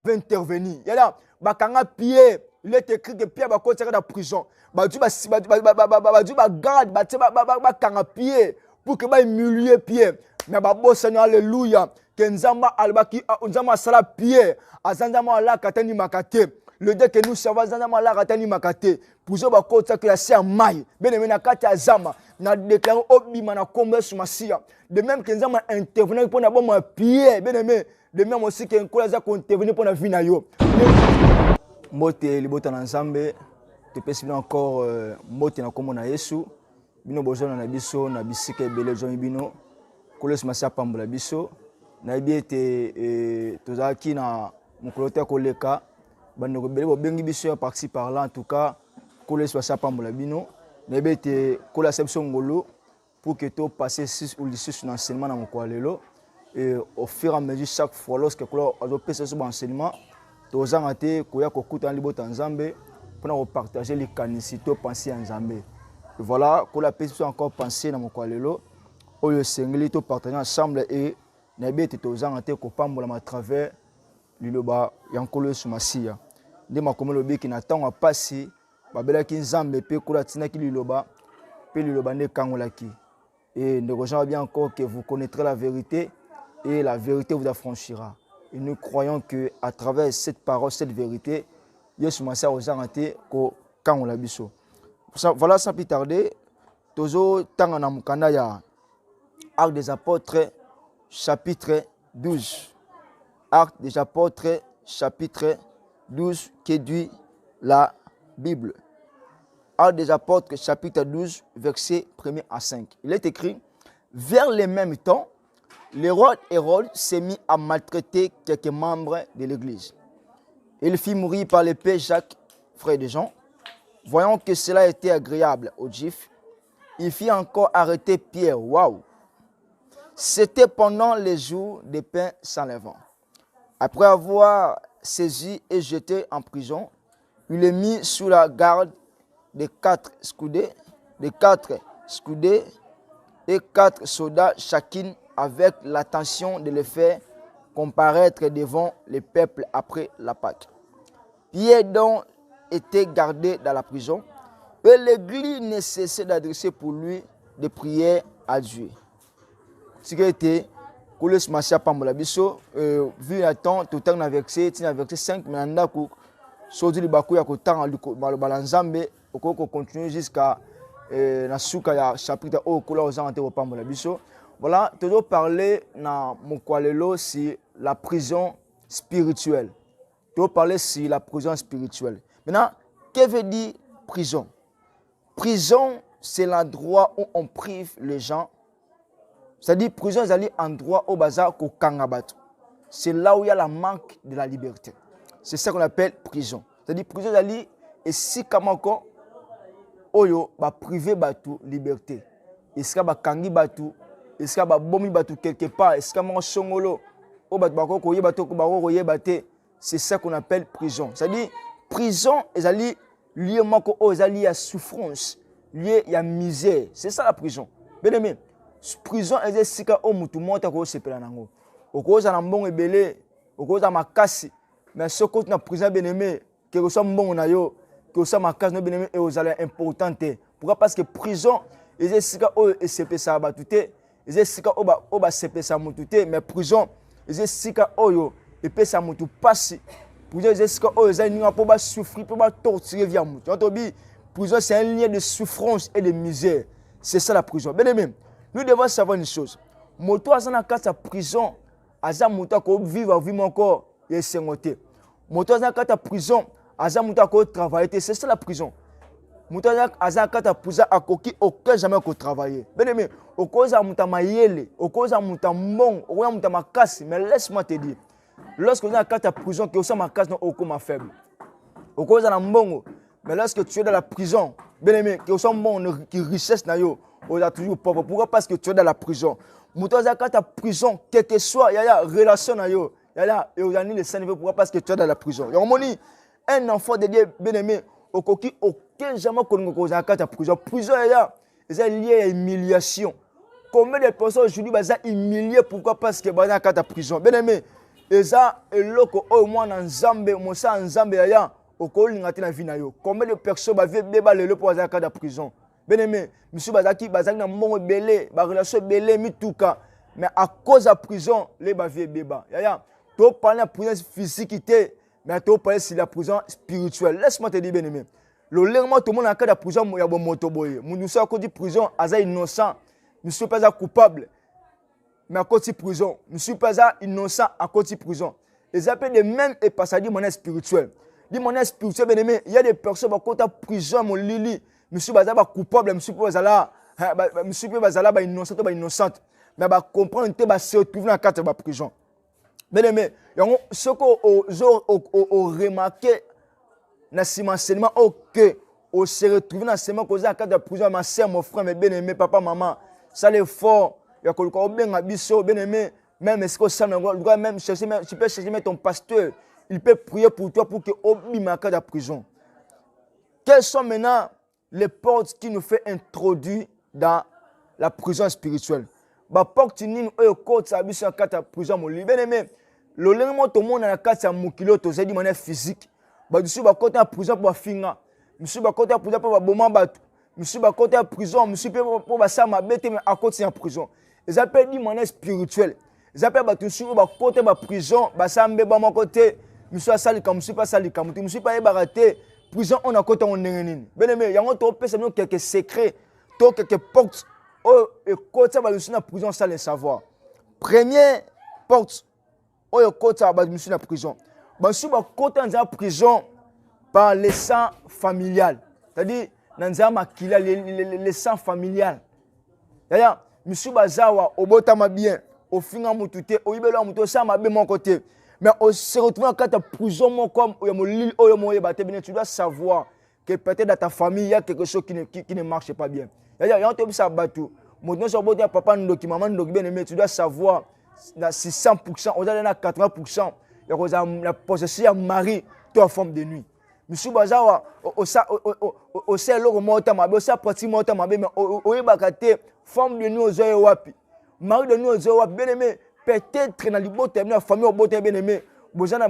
va intervenir. Il y a là, Pierre, il est écrit que Pierre va continuer dans la prison. Dieu va garde, Pierre pour que va humilier Pierre. Mais Seigneur, alléluia, que Nzamba sala Pierre, Azanzama la katani makate. Le Dieu que nous servons, Azanzama la katani makate. Pour ça, que la c'est maille. Bien aimé, na kati azama, na déclaré obima na combat sur Massia. De même que Nzamba intervenir pour na bon Pierre, bien aimé. De même aussi que Nkolaza intervenir pour na vie na yo. Mote libota na Nzambe, te pesi encore mote na komo na Yesu. Bino bozona na biso na bisika ebele jo bino. Koles Massia pambola biso. Na biete tozaki na mukolote koleka. Bandeko bele bo bengi biso par-ci par-là en tout cas. Koles Massia pambola bino. Na biete kola sepso ngolo pour que to passer 6 ou 10 sur l'enseignement dans mon lelo. Et au fur et à mesure chaque fois lorsque kola azo pesa sur enseignement tozanga te koya kokuta libota Nzambe pour partager les canicito penser en Nzambe. Voilà, kola pesa encore penser dans mon lelo. Oyo sengeli to partager ensemble et na biete tozanga te ko pambola à travers liloba yankolo Massia. Nde makomelo biki na tango passer babelaki Nzambe pe kola tinaki liloba pe liloba ne kangolaki. Et nous rejoignons bien encore que vous connaîtrez la vérité et la vérité vous affranchira. Et nous croyons que à travers cette parole, cette vérité, Yesu Massia aux arrêtés ko kangola biso. Voilà sans plus tarder, tozo tangana mukanda ya Actes des Apôtres chapitre 12. Actes des Apôtres chapitre 12 qui dit la Bible. Actes des Apôtres, chapitre 12, versets 1 à 5. Il est écrit, vers le même temps, le roi Hérode s'est mis à maltraiter quelques membres de l'Église. Il fit mourir par l'épée Jacques, frère de Jean. Voyant que cela était agréable aux Juifs, il fit encore arrêter Pierre. Waouh! C'était pendant les jours des pains sans levain. Après avoir saisi et jeté en prison, il est mis sous la garde de 4 scoudés et 4 soldats chacun avec l'intention de les faire comparaître devant le peuple après la Pâque. Pierre donc était gardé dans la prison et l'église ne cessait d'adresser pour lui des prières à Dieu. Ce qui était Koles Massia pambola biso vu le temps tout temps na verset 5 mais nda ko soji libaku ya ko tanga bala Nzambe oko continuer jusqu'à na suka ya chapitre au kola ozante ko pambola biso. Voilà, toujours parler na mokwalelo si la prison spirituelle. Toujours parler si la prison spirituelle. Maintenant, que veut dire prison? Prison, c'est l'endroit où on prive les gens. C'est-à-dire prison, c'est l'endroit où bazar ko kangabatu. C'est là où il y a la manque de la liberté. C'est ça qu'on appelle prison. C'est-à-dire prison, c'est et si kamako oyo ba privé batu liberté. Est-ce que ba kangi batu, est-ce que ba bomi batu quelque part, est-ce que mon songolo o batu bako ko yebatu ko bako ko yebate, c'est ça qu'on appelle prison. C'est-à-dire prison ezali lié mako o ezali ya souffrance, lié ya misère. C'est ça la prison. Bien aimé, prison ezali sika o mutu monta ko sepela nango. Okoza na mbongo ebele, okoza makasi, mais ce côté na prison bien aimé, que reçoit mbongo na yo, que reçoit makasi no bien aimé et aux allées importante. Pourquoi? Parce que prison ezali sika o esepe sa batute, ezali sika o ba sepe sa mutute, mais prison ezali sika oyo epesa mutu pasi. Prison ezali sika oyo ezali ninga po ba souffrir, po ba torturer via mutu. Entendu? Prison c'est un lien de souffrance et de misère. C'est ça la prison. Bien aimé, nous devons savoir une chose. Moto azana kata prison, aza muta ko vivre vie encore et sengote. Moto azana kata prison, aza muta ko travailler, c'est ça la prison. Moto azana kata prison akoki aucun jamais ko travailler. Bien aimé, okoza muta mayele, okoza muta mbong, okoza muta makasi, mais laisse-moi te dire. Lorsque vous êtes dans la prison, que vous êtes makasi no okoma faible. Okoza na mbongo, mais lorsque tu es dans la prison, bien aimé, que vous êtes mbongo qui richesse na yo, on est toujours pauvre. Pourquoi? Parce que tu es dans la prison. Moto azaka prison, quel que soit, il y a relation na yo, il y a le Saint-Niveau. Pourquoi? Parce que tu es dans la prison. Il y a un enfant de Dieu bien aimé, aucun jamais qu'on a la prison. Prison, il y a lié à humiliation. Combien de personnes aujourd'hui sont humiliées? Pourquoi? Parce que dans la prison. Bien aimé, eza eloko oyo mwana nzambe mosa nzambe yaya okolinga te na vie na yo. Combien de personnes bavie beba lelo po bazaka da prison. Bien-aimé, monsieur bazaki na mbongo belé, ba relation belé mituka, mais à cause de la prison, les bavie beba. Yaya, tu parles de la prison physique, mais tu parles de la prison spirituelle. Laisse-moi te dire, bien-aimé. Le lèvement, tout le monde a cas de prison, il y a un motoboy. Monsieur à cause de prison, il est innocent. Monsieur pas coupable, mais à cause de prison. Monsieur pas innocent à cause de prison. Les appels de même et pas ça dit monnaie spirituelle. Dit monnaie spirituelle, bien-aimé, il y a des personnes qui ont prison, mon lili. Monsieur Bazala coupable, monsieur Bazala, monsieur Bazala innocent, innocente. Mais bah comprendre que se retrouver dans la carte de prison. Bien aimé, ce qu'on a remarqué dans ce enseignement, que on se retrouve dans ce enseignement, la carte de prison, ma soeur, mon frère, mes bien aimé, papa, maman, ça l'effort, il y a quelqu'un bien abisso, bien aimé, même est-ce que ça doit même chercher, tu peux chercher ton pasteur, il peut prier pour toi pour que oublie ma carte de prison. Quelles sont maintenant les portes qui nous fait introduire dans la prison spirituelle? Bah porte ni au côté ça biso kata prison mo bien aimé. Le lengmo to monde na kata mukilo to zedi manière physique. Bah dessus ba côté prison pour finga. Monsieur ba côté prison pour ba boma batu. Monsieur ba côté prison, monsieur pour ba ça ma bête mais à côté en prison. Ils appellent di manière spirituelle. Ils appellent ba tout sur ba côté ba prison, ba ça mbe ba mon côté. Monsieur sali comme monsieur pas sali comme monsieur pas baraté. Prison on a côté on nini. Bien aimé, yango to pesa nous quelques secrets, to quelques portes. Oh, et côté ba monsieur na prison ça les savoir. Première porte. Oh, et côté ba monsieur na prison. Ba monsieur ba côté en prison par le sang familial. C'est-à-dire dans makila le sang familial. Yaya, monsieur bazawa obotama bien, au finga mutute, o ibelo muto ça ma be mon côté. Mais on se retrouve en cas de prison comme tu dois savoir que peut-être dans ta famille il y a quelque chose qui ne marche pas bien. Il y a un truc ça batou. Maintenant sur votre papa ndoki maman ndoki bien aimé, tu dois savoir si 100%, on a 80%, il y a la possession mari toi forme de nuit. Monsieur Bazawa au sait le mota mabe, au sait parti mota mabe mais au yebakate forme de nuit aux yeux wapi. Mari de nuit aux yeux wapi bien aimé. Peut-être dans les la famille au boté bien aimé, bozana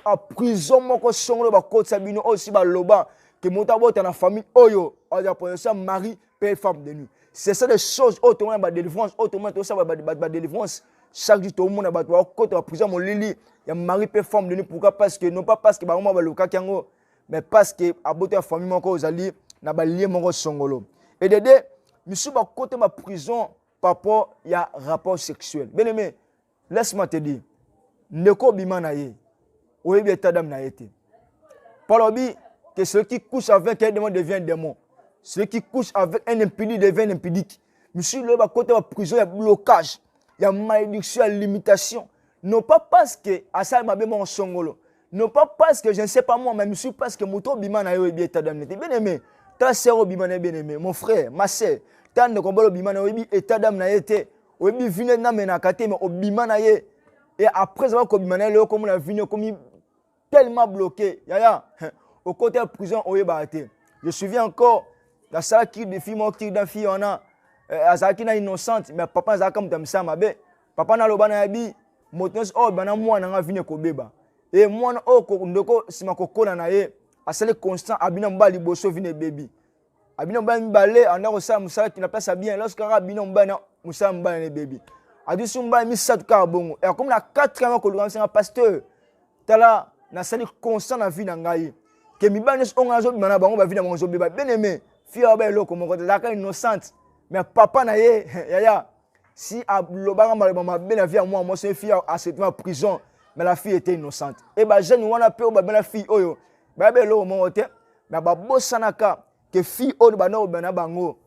à prison moko songolo ba côte sabino aussi ba loba que mota boté na famille oyo on a pour ça mari père femme de nuit. C'est ça des choses autrement ba délivrance autrement tout ça ba délivrance chaque jour tout le monde ba côté la prison mon lili il y a mari père femme de nuit pourquoi parce que non pas parce que ba moi ba loka kango mais parce que a boté la famille moko ozali na ba lié moko songolo. Et dédé monsieur ba côté ma prison par rapport il y a rapport sexuel. Bien aimé, laisse-moi te dire, neko bimana ye, oyebi état d'âme na été. Parle que celui qui couche avec un démon devient un démon. Celui qui couche avec un impudique devient un impudique. Monsieur, le côté de la prison, il y a blocage, il y a malédiction, il y a limitation. Non pas parce que Asa m'a bien mon songolo. Non pas parce que je ne sais pas moi, mais monsieur, parce que moto bimana ye oyebi état d'âme na été. Bien aimé, ta sœur bimana bien aimé, mon frère, ma sœur, ta ne combat bimana oyebi état d'âme na été. Oui, vine na menakate mais obimana ye et après avoir obimana le comme la vine comme tellement bloqué yaya au côté de la prison oye baate. Je me souviens encore la salle qui de fille mon qui d'un fille on a azaki na innocente mais papa za comme ça mabe papa na loba na yabi motos oh bana moi na vine ko beba et moi oh ko ndoko sima ko kona na ye asale constant abina mbali boso vine baby abina mbali balé on a ça musala qui n'a pas ça bien lorsque abina mbali Moussa Mbane baby. A dit Sumba mi sa tuka bongo. Et comme na 4 ans ko lukansi na pasteur. Tala na sali constant na vie na ngai. Que mi bane on azo bimana bango ba vie na bango zo beba. Bien aimé. Fia ba eloko moko zaka innocente. Mais papa na ye yaya si a lobanga maloma be na vie à moi c'est fia à cette prison mais la fille était innocente. Et ba jeune wana pe ba la fille oyo. Ba be lo mo te. Mais ba bosanaka que fille oyo ba no bana bango.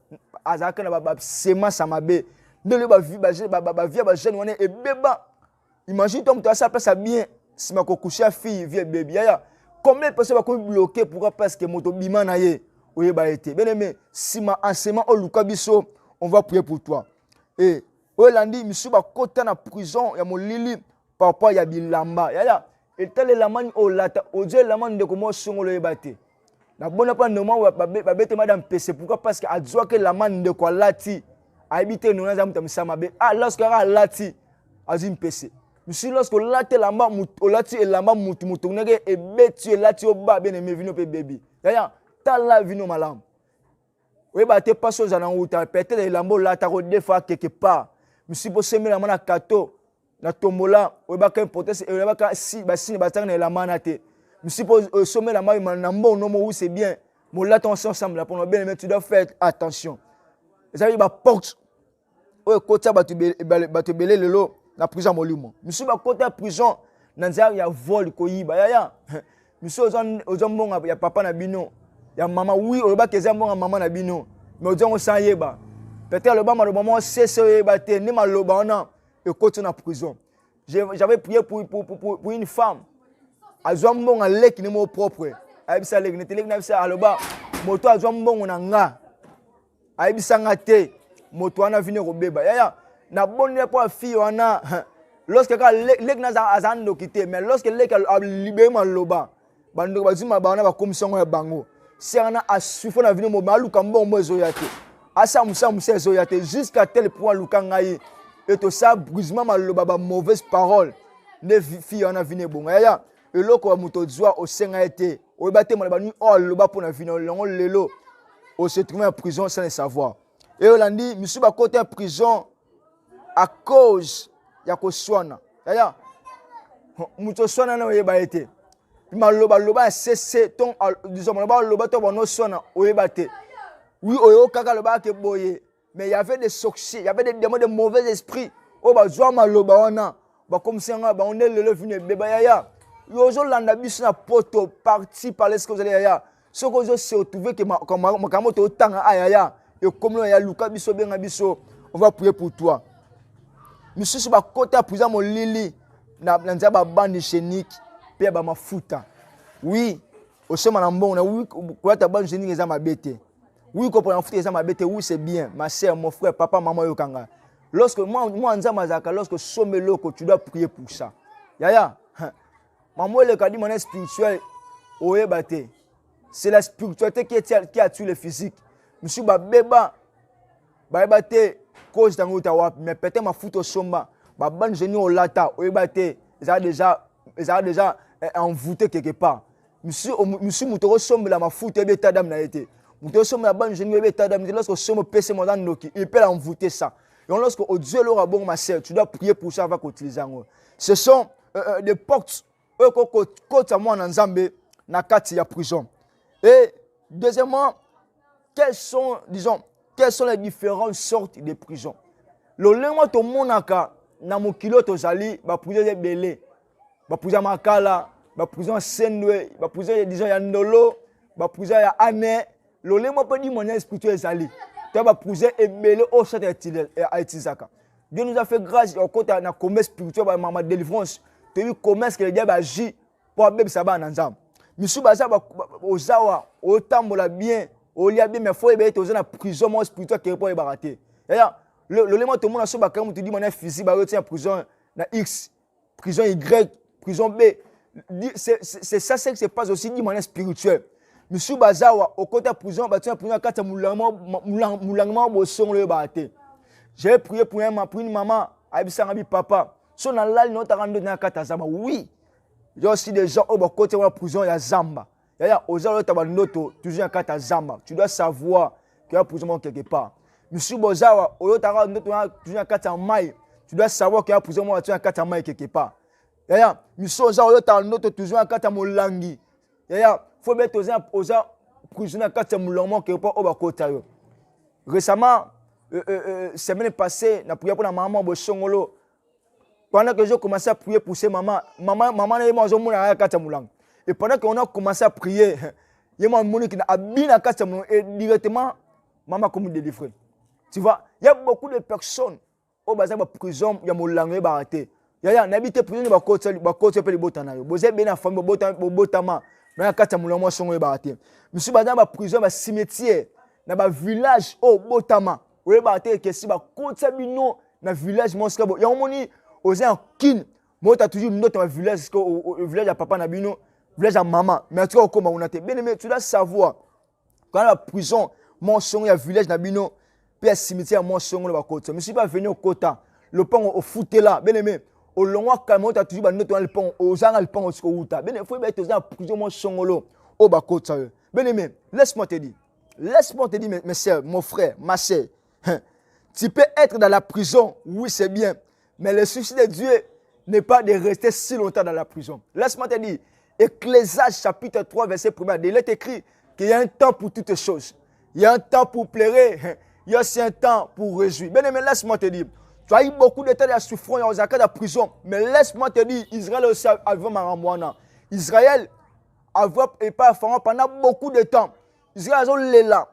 Azaka na ba sema samabe. De le vie jeune on est bébé. Imagine toi tu as ça place bien si ma coucher fille vie bébé ya combien de personnes va bloquer pourquoi parce que moto bima na ye oye ba été bien aimé si ma enseignement au luka biso on va prier pour toi et olandi monsieur ba kota na prison ya molili papa ya bilamba ya et tel lamani o lata o je lamani de comment songolo yebate na bona pas normalement ba bete madame PC pourquoi parce que adjoa que lamani de quoi lati habiter nous avons tam samabe ah lorsque a lati azim PC Monsieur, lorsque late lamba, olati elamba mutu nege et betu elati oba bien aimé vino pe baby. Yaya, ta la vino malam. Oui, bah t'es pas chose en outa. Peut-être elamba lata ko deux fois quelque part. Monsieur, pour semer la mana kato na tombola, oui bah quand potesse et bah quand si bah si bah tang na elamba na te. Monsieur, pour semer la mana na mbo no mo c'est bien. Mon là ensemble là pour bien aimé tu dois faire attention. Ça veut dire bah porte. Oui, côté bah tu belé le lot. La prison molimo. Monsieur ba côté prison nanza ya vol ko yiba ya. Monsieur ozon mbonga ya papa na bino. Ya maman oui o ba keza mbonga maman na bino. Mais ozon sa yeba. Peut-être le bama le moment c'est ba te ni maloba ona et côté na prison. J'avais prié pour une femme. Azon mbonga lek ni mo propre. Aibisa lek ni telek na bisa aloba. Moto azon mbonga na nga. Aibisa ngate. Moto ana vini ko beba. Ya. Na bonne pour fille wana lorsque lek na azando kité mais lorsque lek a libéré maloba bando bazima bana ba commission ya bango serna a sufo na vino mo maluka mbombo ezoyate asa musa ezoyate jusqu'à tel point luka ngai et to ça brisement maloba ba mauvaise parole ne fille wana vini bonga ya eloko muto zwa o senga été o bate mo ba nu o loba pour na vino longo lelo o se trouver en prison sans le savoir et olandi monsieur ba côté prison à cause ya koswana yaya muto swana na oyeba ete maloba cesse ton disons maloba to bono swana oyeba te oui oyo kaka loba ke boye mais il y avait des sorciers il y avait des démons de mauvais esprits o ba zwa maloba wana ba comme si nga ba on est le venu beba yaya yozo landa biso na poto parti par les causes yaya ce que je se retrouver que comme makambo tanga ayaya et comme ya luka biso benga biso on va prier pour toi. Monsieur sur côté à prison mon lili na nzaba bande chenique pe ba mafuta oui au sema na mbongo na oui kwa ta bande chenique za mabete oui ko pour mafuta za mabete oui c'est bien ma sœur mon frère papa maman yokanga lorsque moi nzama zaka lorsque somelo que tu dois prier pour ça yaya maman le kadi mon spirituel oyebate c'est la spiritualité qui a tué le physique monsieur ba beba ba ebate cause tango ta mais peut-être ma foot au somba ba ban génie au lata o ebate ça déjà envoûté quelque part monsieur mutoro somba la ma foot ebe tadam na été mutoro somba la ban génie ebe tadam lorsque somo pc mon noki il peut envoûter ça et lorsque au Dieu l'aura bon ma sœur tu dois prier pour ça va qu'utiliser ce sont des portes côté à moi en Nzambe na kati ya prison et deuxièmement quelles sont les différentes sortes de prisons? Le lema to monaka na mokilo to zali ba prison de belé ba prison makala ba prison sendwe ba prison disons ya ndolo ba prison ya ane le lema peut dire mon spirituel zali to ba prison e belé au chat et tizaka. Dieu nous a fait grâce au côté na commerce spirituel ba mama délivrance to yu commerce que le diable agit pour abeb saba na nzam misu baza ba ozawa otambola bien olia bien mais faut ébé toza na prison mon spirituel qui pour barater yaya le lema tout monde so ba quand tu dis mon physique ba retient prison na X prison Y prison B c'est ça c'est que se passe aussi dit mon spirituel misu bazawa au côté prison ba tu prison kata mulangma bo son le barater j'ai prié pour une maman abisa ngabi papa so na lal no tarando na kata zama oui il y a aussi des gens au côté de la prison, il y a Zamba. Il y a aux autres tabanoto, toujours un kata Zamba. Tu dois savoir qu'il y a prison quelque part. Monsieur Bozawa, au lieu toujours un kata Maï. Tu dois savoir qu'il y a prison un kata Maï quelque part. Il y a Monsieur Bozawa, au lieu toujours un kata Molangi. Il y a faut mettre aux prison un kata Moulangman quelque part au côté. Récemment, semaine passée, na prière pour la maman Boshongolo. Pendant que j'ai commencé à prier pour ces mamans, maman et moi, et pendant qu'on a commencé à prier, il y a un qui a bien et directement, maman comme délivré. Tu vois, il y a beaucoup de personnes au bazar de prison, il y a mon langue baraté. Il y a un habité prison, il y a un côté de botana. Vous avez bien la femme, botama, mais il y a un côté de mon son baraté. Monsieur bazar de prison, il y a un cimetière, il y a un village au botama. Vous avez baraté, que si vous avez côté de village, il y a un aux un kin moi tu as toujours notre village au village à papa nabino village à maman mais tu vois comment on a été bien aimé tu dois savoir quand la prison mon son ya village nabino puis cimetière mon son le côté je suis pas venu au quota le pont au fouté là bien aimé au long quand tu as toujours notre le pont aux gens le pont au outa ben il faut être dans prison mon songolo au bakota ben aimé laisse-moi te dire mes sœurs mon frère ma sœur tu peux être dans la prison oui c'est bien mais le souci de Dieu n'est pas de rester si longtemps dans la prison. Laisse-moi te dire Ecclésiaste chapitre 3 verset 1 il est écrit qu'il y a un temps pour toutes choses. Il y a un temps pour pleurer, il y a aussi un temps pour réjouir. Bien aimé, laisse-moi te dire, tu as eu beaucoup de temps de souffrance dans la prison, mais laisse-moi te dire, Israël aussi avait Maramouana. Israël avait pas Pharaon pendant beaucoup de temps. Israël a là,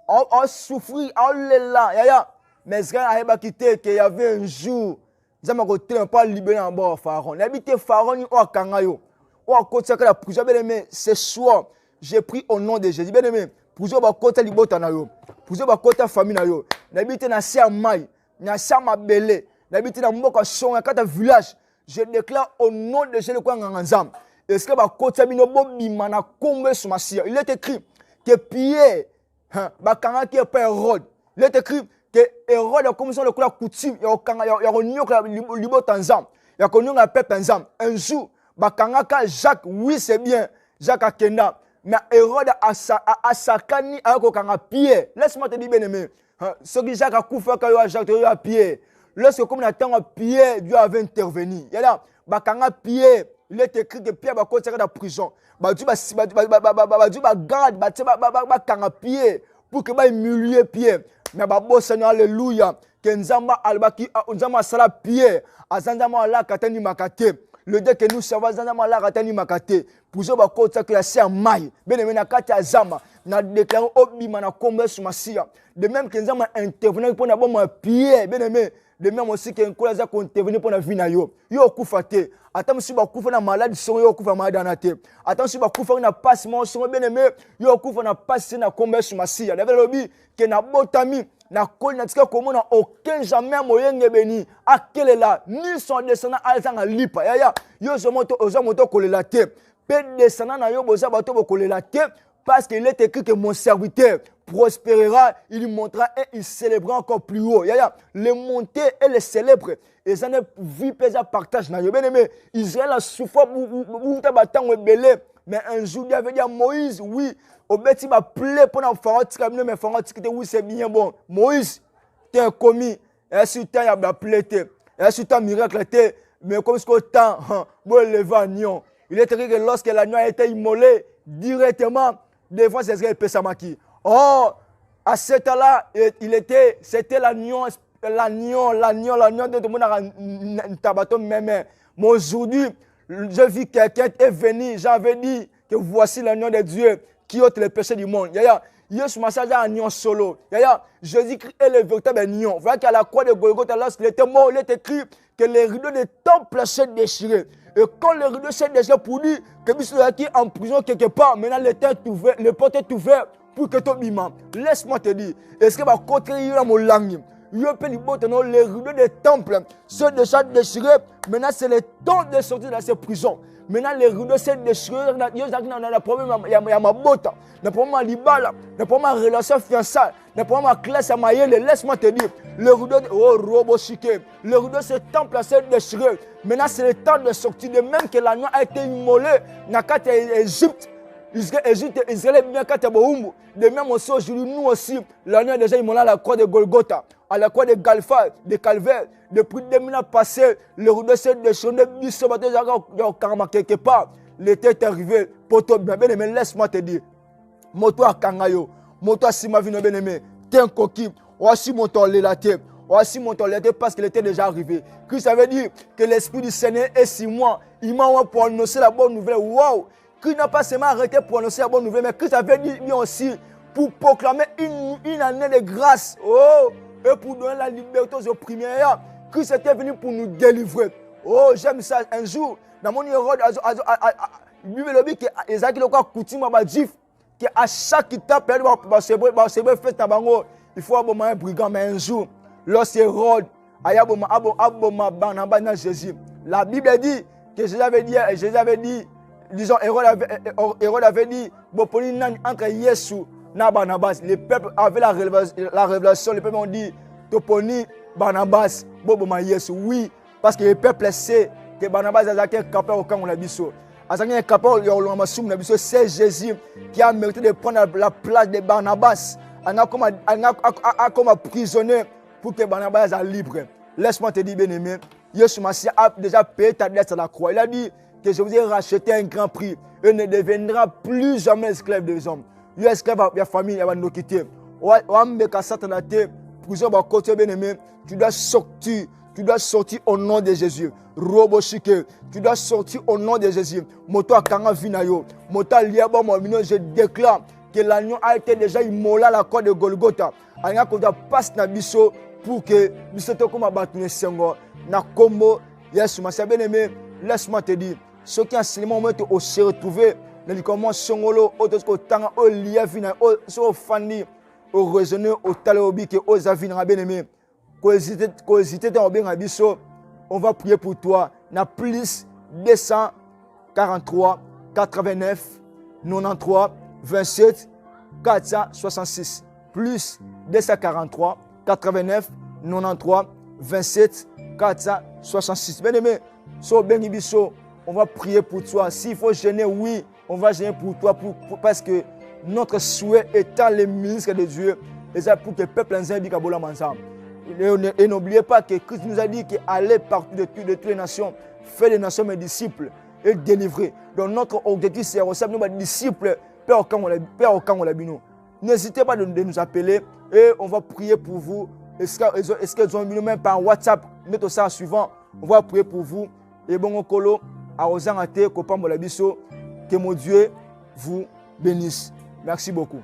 a souffert, a là, mais Israël a quitté qu'il y avait un jour, ils ont pas libéré en bas Pharaon. L'habité Pharaon ni au Kangayo, au côté de la prison. Bien aimé, ce soir, j'ai pris au nom de Jésus. Bien aimé. Pour que côté libota na yo pour que côté famille na yo n'habite na sia mai na sia mabele n'habite na mboka songa kata village je déclare au nom de Jésus kwa nganzam est-ce que ba côté bino bobima na kombe sumasia il est écrit que Pierre ba kanga qui est pas Hérode il est écrit que Hérode a commencé le kula coutume ya konyoka libota nzam ya konyoka peuple nzam un jour ba kanga ka Jacques oui c'est bien Jacques akenda mais Hérode a sakani a kokanga Pierre. Laisse-moi te dire bien aimé. Ce que Jacques a coupé quand il a Jacques a Pierre. Lorsque comme on attend Pierre, Dieu avait intervenu. Il y a bakanga Pierre, il est écrit que Pierre va continuer dans la prison. Dieu va garde, va kanga Pierre pour que va humilier Pierre. Mais bon Seigneur alléluia. Que nzamba albaki nzamba sala Pierre, azanzama ala katani makate. Le Dieu que nous servons, Zanama la ratani makate. Pour que vous côté que la serre maille. Bien aimé na kati azama. Na déclaré obima na kombe sumasia. De même que nzama intervenir pour na bon Pierre. Bien aimé. De même aussi que nkola za intervenir pour na vie na yo. Yo kufate. Attends si ba kufa na malade son yo kufa malade na te. Attends si ba kufa na passe mon son bien aimé. Yo kufa na passe na kombe sumasia. David lobi que na botami. Na koli na tika komona aucun jamais moyenge beni akelela ni son descendant alzanga lipa ya yo zomoto kolela te pe descendant na yo boza bato bokolela te parce qu'il est écrit que mon serviteur prospérera, il montera et il célébrera encore plus haut. Les montées et les célèbres et ça ne vit pas à partage na yo bien aimé Israël a souffert ou tabatang belé mais un jour il y avait dit à Moïse oui au bêti va plaire pour un pharaon tika mais pharaon tika oui c'est bien bon Moïse t'es un commis et si tu as plaité et si tu as miracle mais comme ce que temps bon lever agneau il est écrit que lorsque l'agneau a été immolé directement devant ses yeux Pessamaki or à cet là c'était l'agneau de tout le monde a tabato même mais aujourd'hui je vis quelqu'un est venu j'avais dit que voici l'agneau de Dieu qui ôte les péchés du monde. Yesu Masaja agneau solo. Jésus-Christ est le véritable agneau. Voilà qu'à la croix de Golgotha, lorsqu'il était mort, il est écrit que les rideaux des temples s'est déchirés. Et quand les rideaux s'est déchirés pour dire que Bissou est en prison quelque part, maintenant le porte est ouvert pour que tu bima. Laisse-moi te dire, est-ce que va continuer à mon langue? Les rideaux des temples sont déjà déchirés. Maintenant, c'est le temps de sortir de ces prisons. Maintenant, les rideaux sont déchirés. Il y a un problème, il y a ma botte, il y a un problème à l'ibala, il y a un problème à relation fiançailles, il y a un problème à classe à maïel. Laisse-moi te dire, le rideau, oh, robot chiqué, le rideau, ce temple s'est déchiré. Maintenant, c'est le temps de sortir. De même que l'agneau a été immolé dans l'Égypte. Israël est bien quand de même aussi aujourd'hui, nous aussi, l'agneau est déjà immolé à la croix de Golgotha, à la croix de Galfa, de Calvaire. Depuis 2000 ans passés, le rideau s'est déchiré, quelque part. L'été est arrivé, pour toi, bien aimé, laisse-moi te dire. Moto à Kangayo, moto à Simavino, bien aimé, t'es un coquille, voici mon temps l'élaté. Voici mon temps l'été parce qu'il était déjà arrivé. Christ avait dit que l'Esprit du Seigneur est sur moi. Il m'a envoyé pour annoncer la bonne nouvelle. Waouh! Christ n'a pas seulement arrêté pour annoncer la bonne nouvelle, mais Christ avait dit lui aussi pour proclamer une année de grâce. Oh! Et pour donner la liberté aux opprimés. Christ était venu pour nous délivrer. Oh, j'aime ça. Un jour, dans mon Hérode, il me dit que Isaac a coutume à dire qu'à chaque étape, il faut avoir un brigand. Mais un jour, lorsque Hérode a Jésus, la Bible dit que Jésus avait dit, disons, Hérode avait dit, entre Yesu et Barnabas, les peuples avaient la révélation, les peuples ont dit, Toponi, Barnabas, Boboma Yesu. Oui, Parce que le peuple sait que Barnabas est capable au camp de la biso. C'est Jésus qui a mérité de prendre la place de Barnabas. Il a comme prisonnier pour que Barnabas soit libre. Laisse-moi te dire, bien-aimé, Jésus a déjà payé ta dette à la croix. Il a dit que je vous ai racheté un grand prix. Et ne deviendra plus jamais esclave des hommes. Il est esclave de la famille, il va nous quitter. Tu dois sortir. Tu dois sortir au nom de Jésus. Roboshike, tu dois sortir au nom de Jésus. Moto akanga vinayo. Moto liaba mo je déclare que l'agneau a été déjà immolé à la croix de Golgotha. Anga ko passe na biso pour que biso to koma batune sengo na kombo Yesu masa bien-aimé, laisse-moi te dire, ceux qui en ce moment au se retrouver dans le comment songolo au tanga au lia vina au fani au raisonner au talobi que aux avina bien-aimé. On va prier pour toi. Na plus 243 89 93 27 466. Plus 243 89 93 27 466. Bien aimé, on va prier pour toi. S'il faut gêner, oui, on va gêner pour toi parce que notre souhait étant les ministres de Dieu, et ça pour que le peuple ensemble. Et n'oubliez pas que Christ nous a dit qu'aller partout de toutes les nations, faire des nations mes disciples et délivrer. Donc notre objectif c'est aussi nous disciples, Père au camp on l'a bino. N'hésitez pas de nous appeler et on va prier pour vous. Est-ce qu'ils ont mis même par WhatsApp, mettez ça suivant. On va prier pour vous. Et bon colo à Ozangate, Kopambo la biso, que mon Dieu vous bénisse. Merci beaucoup.